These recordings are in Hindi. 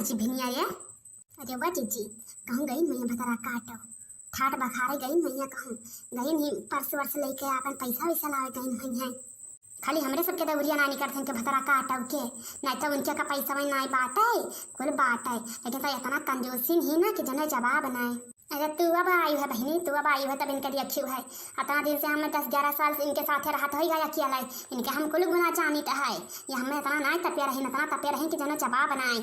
जी भिनिया ये अरे वाह जीजी कहूँ गई मैया बता काटो ठाट बखारे गई मैया कहूँ गई नहीं पर्स वर्स लेके अपन पैसा वैसा लावे गई नहीं है खाली हमरे सबके दौरिया नानी करते के भतरा काटव के नहीं तो उनके का पैसा में नहीं बाटे कुल बाटे लेकिन तो इतना कंजूसी ही ना कि जने जवाब बनाए। अरे तू अब आई है बहनी तू अब आई है तब इनके लिए अच्छी है इतना दिन से हम 10-11 साल से इनके साथ रहत हो गया किया लाई इनके हम कुल गुना जानी है ये हमें इतना नहीं तपिया रही इतना तपिया रही कि जने जवाब बनाए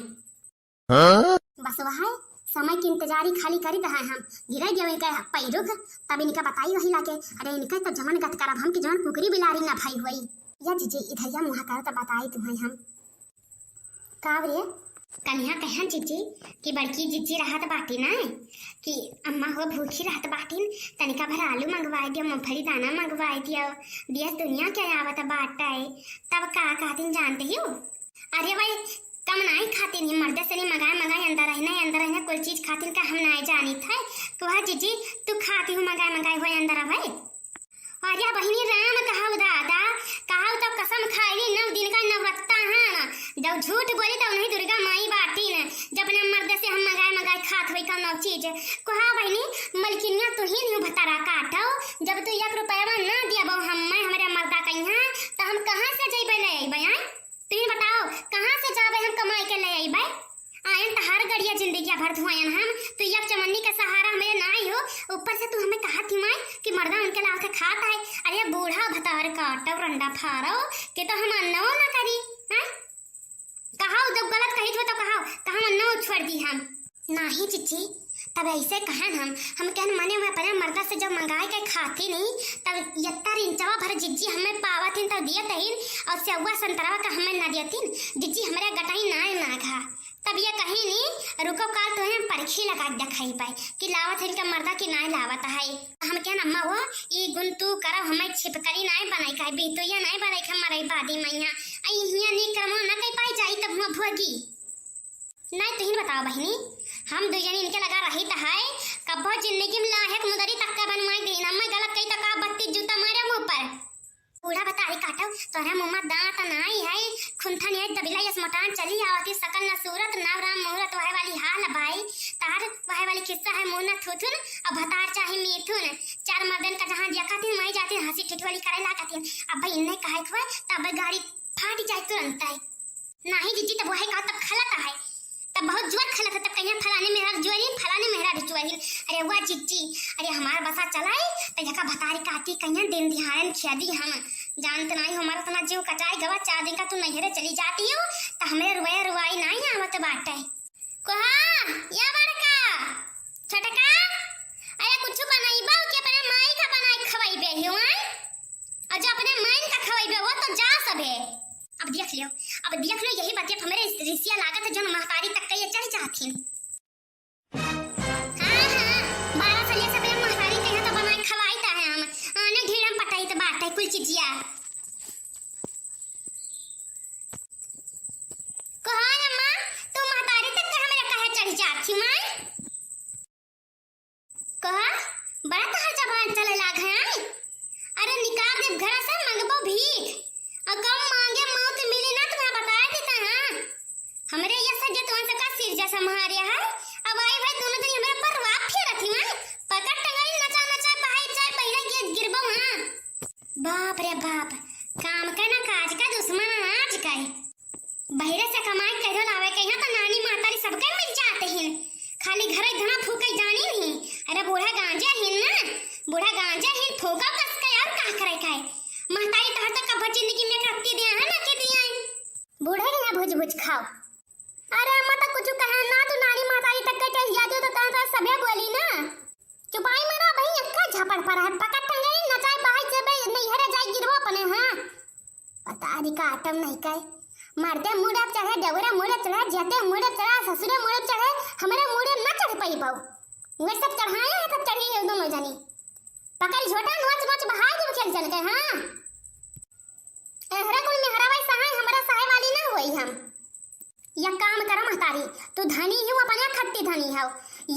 बस वह समय की इंतजारी खाली करी रहा हम गिरे गए इनका पैरुख तब इनका बताई वही लागे अरे इनका तो जमन गत करब हम कि जमन कुकरी बिलारी ना भाई हुई या जीजी इधर मुहा कर तो बताई तुम्हें हम कावरे कन्या कहा जीजी कि बड़की जीजी रहत बाटी ना कि अम्मा हो भूखी रहत बाटी तनिका भर आलू मंगवाई दियो मूंगफली दाना मंगवाई दियो दिया दुनिया क्या आवत बाटा है तब का कहती जानते हो अरे भाई कम नहीं खाती नहीं मर्द से नहीं मंगाए अंदर रहना कोई चीज खाती का हम नहीं जानी था तो हाँ जीजी तू खाती हूँ मंगाए हो अंदर भाई अरे बहनी राम कहा दादा कहा तो कसम खाई 9 दिन का नवरत्ता है जब झूठ बोली तो नहीं दुर्गा माई बाटी न जब न मर्द से हम मंगाए खात होई का नौ चीज कहा बहनी मलकिनिया तू ही नहीं भतारा काटो जब तू 1 रुपया ना दिया हम हमारे मर्दा कहिया तो हम कहां से जइबे ले अइबे तुम बताओ कहां से जाबे हम कमाई के ले अइबे आयन तो हर गड़िया जिंदगी भर धुआयन हम तो एक चमन्नी का सहारा मेरे ना ही हो ऊपर से तू हमें कहा थी माई कि मर्दा उनके लाल से खाता है अरे बूढ़ा भतार काटो रंडा फारो के तो हम अन्नो ना करी हैं कहाओ जब गलत कही तो कहाओ तो हम अन्नो छोड़ दी हम नहीं चिच्ची तब ऐसे कहन हम कहन माने हुए पर मर्दा से जब मंगाए के खाती नहीं तब यत्तर इंचवा भर जिज्जी हमें पावतिन तब दिया तहिन और सेवा संतरावा का हमें ना दियतिन जिज्जी हमारे गटाई ना घा तब ये कहीं नहीं रुको काल तो हम परखी लगा दिखाई पाए कि लावत है इनका मर्दा की ना लावत है हम क्या अम्मा हुआ ये गुण तू करो हमें छिपकली ना बनाई का भी तो ये नहीं बनाई का मरई बादी मैया आई हिया नहीं करमो ना कहीं पाई जाई तब हम भोगी नहीं तुम बताओ बहनी हम दो जनी इनके लगा रही तो है कब जिंदगी में लायक मुदरी तक का बनवाई देना मैं गलत कही तो का बत्ती जूता मारे मुंह पर बूढ़ा बताई काटो तोरा मुंह में दांत नहीं है खुंथन है दबिला यस मटान चली आवती सकल न सूरत नाव राम मुहूर्त वह वाली हाल भाई तार वह वाली किस्सा है मुंह न थुथुन अब भतार चाहे मिथुन 4 मर्दन का जहां दिया खाती वही जाती हंसी ठिठोली करे ला खाती अब भाई इन्हें कहे हुआ तब गाड़ी फाट जाए तुरंत है नहीं जीजी तब वही का तब खलता है तब बहुत जोर खलत है तब कहीं फलाने मेहरा जोरी फलाने मेहरा जोरी अरे वाह चिच्ची अरे हमार बसा चलाई तो यका भतारी काटी कहीं दिन दिहाड़न खेदी हम जानत नहीं हमारा तना जीव कटाई गवा 4 दिन का तू नहरे चली जाती हो तो हमें रुवाई नहीं आवत बाटे कोहा या बड़का छटका अरे कुछ बनाईबा के अपने माई का बनाई खवाईबे हो और जो अपने माई का खवाईबे वो तो जा सबे अब देख लो यही बात हमारे रिसिया लागत है जो महतारी तक ये चढ़ जाती हां 12 साल से बे महतारी कहे तो बनाई खवाईता है हम आने ढेरम पटाई तो बात है कुल चीजिया कहां अम्मा तू महतारी तक हमारे कहे चढ़ जाती मां कहा बड़ा तो हर जबान चले लाग है अरे निकाल दे घर से मंगबो भीख और कम मांगे मौत मिली ना तुम्हें बता देता हां हमरे ये सजे तो का सिर जैसा महारिया है अब आई भाई दोनों दिन हमारे पर वाप फेरती हां पकड़ टंगाई नचा भाई चाय पहले के गिरबो हां बाप रे बाप काम के ना काज का दुश्मन आज का बहिरे से कमाई करो लावे के यहां तो नानी मातारी सबके मिल जाते हैं खाली घर धना फूके जानी नहीं अरे बूढ़ा गांजा हिन फूका कस के और का करे काय महतारी तहर तक का जिंदगी में रखती दिया है ना के दिया बूढ़ा के ना भुज खाओ अरे अम्मा तो कुछ कहा ना तू नानी महतारी तक के चल जादो तो ता सबे बोली ना चुपाई मरा भाई अक्का झापड़ पर है पकड़ टंगे नचाई बाहर से बे नहीं हरे जाई गिरबो अपने हां पता नहीं का आटम नहीं काय मर्दे मुड़े चढ़े डवरे मुड़े चढ़े जते मुड़े चढ़ा ससुरे मुड़े चढ़े हमारे मुड़े ना चढ़ पाई पाऊ वे सब चढ़ाए है तब चढ़ी है दोनों जनी पकड़ झोटा नोच बहाई जब खेल चल गए हां एहरा कुल में हरावाई सहाय हमारा सहाय वाली ना होई हम या काम कर महतारी तू धनी ही अपने खट्टी धनी है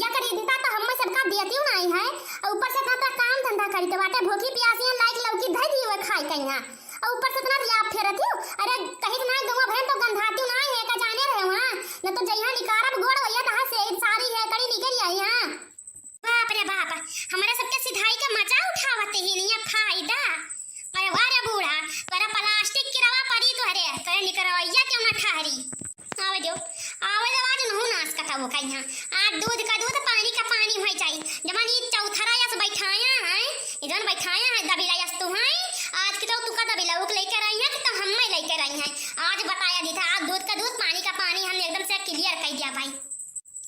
या खरीदता तो हम सबका देती हूं नहीं है और ऊपर से ता काम धंधा करी तो बाटे भूखी प्यासी लाइक लौकी धई दी हुए खाई कहिया और ऊपर से इतना लाभ फेरत हो अरे कहीं ना गवा भैन तो गंधाती नहीं है का जाने रहे वहां न तो जइहा निकारब है। आज बताया दी था, आज दूध का दूध पानी का पानी हम एकदम से क्लियर कर दिया भाई।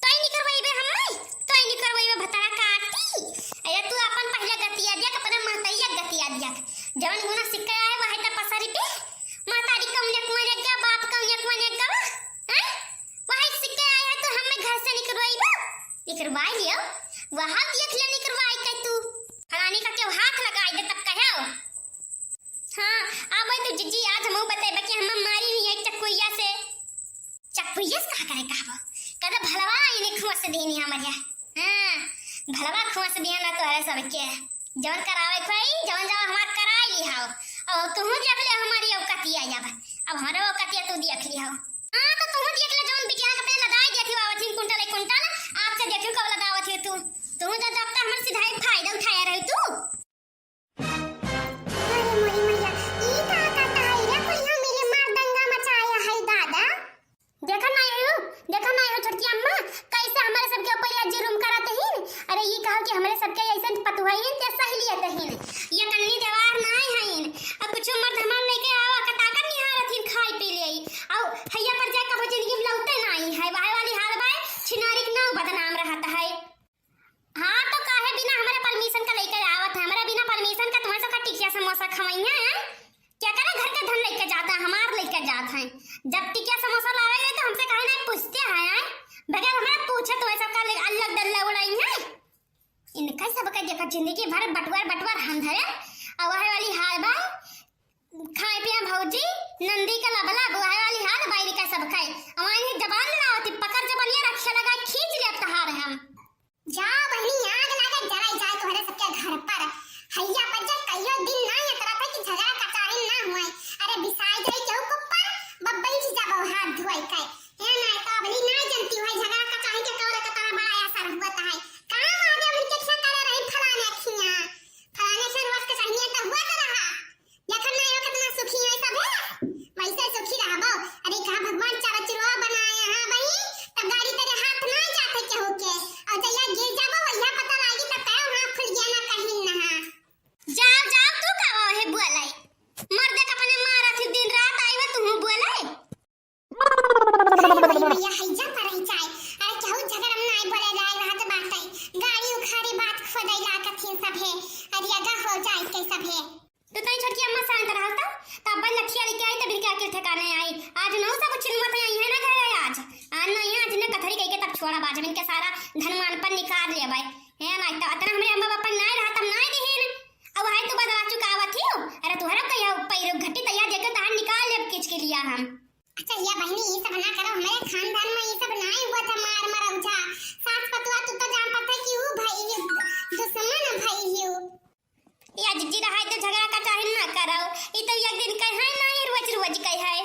तोय नहीं करवाई बे हम्मे, तोय नहीं करवाई बे भतरा काटी। अरे तू अपन पहले गतिया दिया अपना महतैया गतिया दिया। जवन गुना सिक्का आए वह त पसरी पे महतारी कौने कुने क्या बाप कौने कुने गवा हैं। वह सिक्का आया तो हमें घर से निकलवाई बा, निकलवाई लियो वहां देख ले निकलवाई के तू फलानी का क्यों हाथ लगाई दे तब कहो। हाँ अब तो जीजी आज हम बताए कि हम मारी नहीं है चकुइया से। चकुइया से कहा करे कहबो कदा भलवा इने खुआ से देनी हमारे। हां भलवा खुआ से दिया ना तो अरे सब के जवन करावे कोई जवन जवन हमार कराई ली हाओ। अब तू देख ले हमारी औकातिया जाब, अब हमारा औकातिया तू देख ली हाओ। हां तो तू देख ले जवन बिटिया के पहले लदाई देती बावत 3 कुंटल 1 कुंटल आज से देखियो कब लदावत है तू जब तक हमर सीधा फायदा उठाया रही तू। हमारे सबके ऐसा पतुहाइन ते सहेलियत हइन ये कन्नी देवार नाय हइन अब कुछ मर्द हमन लेके आवा कताका निहारथिन खाई पी लेई औ हैया पर जाय कबो जिंदगी में लौटे नाई है वाय वाली हाल बाय छिनारी के नाम बदनाम रहता है। हां तो काहे बिना हमारे परमिशन का लेके आवत है, हमारे बिना परमिशन का तुम्हारे सब टिकिया समोसा खवाइया है क्या करे घर का धन लेके जाता है हमार लेके जात है। जब टिकिया समोसा लावेगे तो हमसे काहे नहीं पूछते हैं बगैर हमारे पूछे तो ऐसा का अलग दल्ला उड़ाई है। इनका सब का देखा जिंदगी भर बटवार हम धरे और वह वाली हाल बा खाए पिया भौजी नंदी का लबला वह वाली हाल बाई का सब खाए हमारी जबान लड़ावती पकड़ जबलिया रक्षा लगा खींच ले तहार हम जा बहनी आग लागे जलाई जाए तुम्हारे सबके घर पर हैया पर जा कहियो दिन ना ये तरह था कि झगड़ा कचारी ना हुए। अरे बिसाई जाई चौक पर बब्बई जी जाबो हाथ धोई के है ना तो अबली ना जानती है झगड़ा कचारी के कौरे का तारा बड़ा ऐसा रहता है छोड़ा बाजमिन के सारा धनवान पर निकाल ले भाई है ना तो अतना हमरे अम्मा बापा नहीं रहा तब नहीं देहिन अब है तो बदला चुकावत ही। अरे तोहरा कहिया पैर घट्टी तैयार देके तार निकाल ले किच के लिया हम। अच्छा ये बहनी ये सब ना करो हमारे खानदान में ये सब नहीं हुआ था मार मर उठा सास पतवा तू तो जान पता कि वो भाई दुश्मन भाई हियो या जिजी रहा तो झगड़ा का चाहे ना करो ई तो एक दिन कह है ना रोज कह है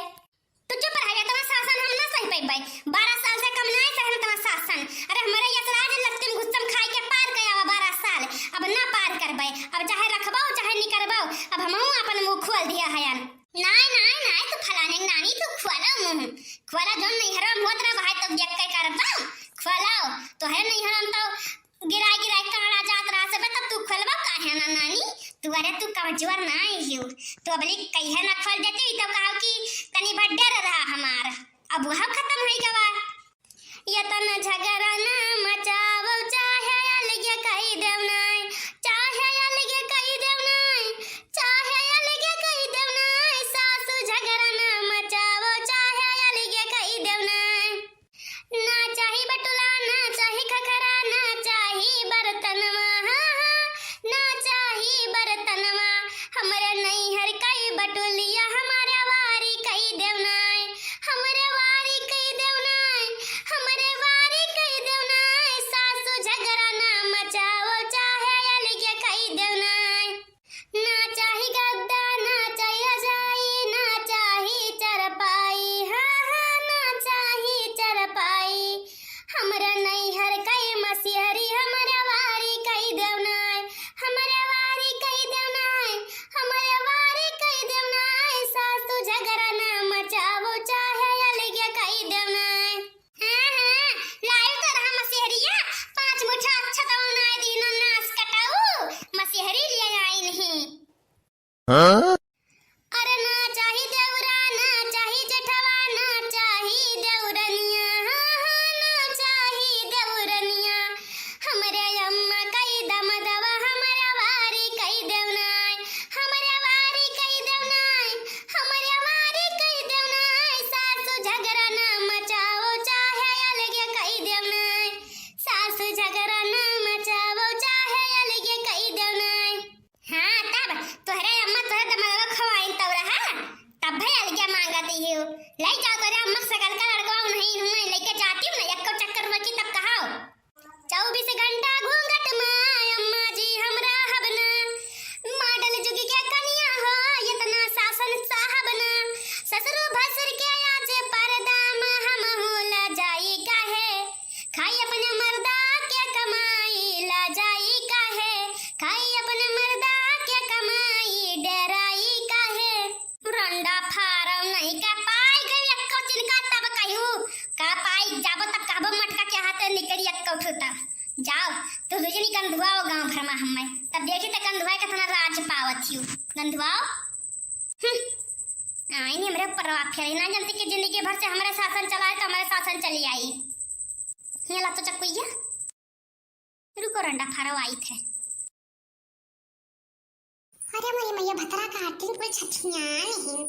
तो चुप रह जा। तुम्हारा शासन हम ना सही पाई भाई 12 साल से कम नहीं सहन तुम्हारा शासन। अरे हमारे यशराज लत्तम गुस्सम खाई के पार गया 12 साल अब ना पार करबे अब चाहे रखबाओ चाहे नहीं करबाओ अब हमहू अपन मुंह खोल दिया है नहीं तो फलाने नानी तो खोला जो नहीं हरम होत रहा भाई तो देख के करबा खोलाओ तो है नहीं हरम तो गिराई काड़ा जात रहा से तब तू खोलबा काहे ना नानी तू अरे तू कमजोर नहीं हियो तो अबली कहिए ना खोल देती तो कहो कि तनी बड्डे रहा हमार अब वह खत्म हो गवा। ये तना झगड़ा ना मचावो चाहे अलगे कही देव नहीं चाहे अलगे कही देव नहीं चाहे अलगे कही देव नहीं सासू झगड़ा ना मचावो चाहे अलगे कही देव नहीं ना चाही बटुला ना चाही खखरा ना चाही बर्तनवा ना चाही बर्तनवा हमरे नहीं हर कई बटुलिया हमारे वारी कही देव नहीं हमरे वारी कही देव नहीं हमरे वारी कही देव नहीं सासू झगड़ा ना मचाओ चाहे अलगे कही देव नहीं ना चाही गद्दा ना चाहिए जाई ना चाही चरपाई हाँ ना चाही चरपाई हमरे नहीं हर कई मसीहरी हमरे वारी कही देव नहीं हमरे वारी कही देव नहीं हमरे वारी कही देव नहीं सासू झगड़ा ना मचावो चाहे अलगे कही देव नहीं। हां लाइव तो रहा मसीहरिया 5 मुठा अच्छा तो नहीं दीनो नास कटाऊ मसीहरी ले आई नहीं। हां अरे ना चाही देवरा ना लाई जाओ करे अम्मा सकल का लड़का नहीं हूं मैं लेके जाती हूं ना एक चक्कर में की तब कहाओ 24 घंटा घूंघट में अम्मा जी हमरा हबना मॉडल जुग के कन्या हो इतना शासन साहब ना ससुर भसुर के आज पर्दा में हम होला जाई काहे खाई अपने मर्दा के कमाई ला जाई काहे खाई अपने मर्दा के कमाई डराई काहे रंडा फारम नहीं का पाई गई एक्को चिनका तब कहू का पाई जाबो तब कहबो मटका के हाथ निकली एक्को ठुता जाओ तो रजनी कंधुआओ गांव भर में हमें तब देखी त कंधुआ के तना राज पावत हूं कंधुआओ आई नहीं मेरे परवा फेरी ना जानती कि जिंदगी भर से हमारे शासन चलाए तो हमारे शासन चली आई ये ला तो चकुइया रुको रंडा फारो आई थे अरे मेरी मैया भतरा काटिंग कोई छछिया नहीं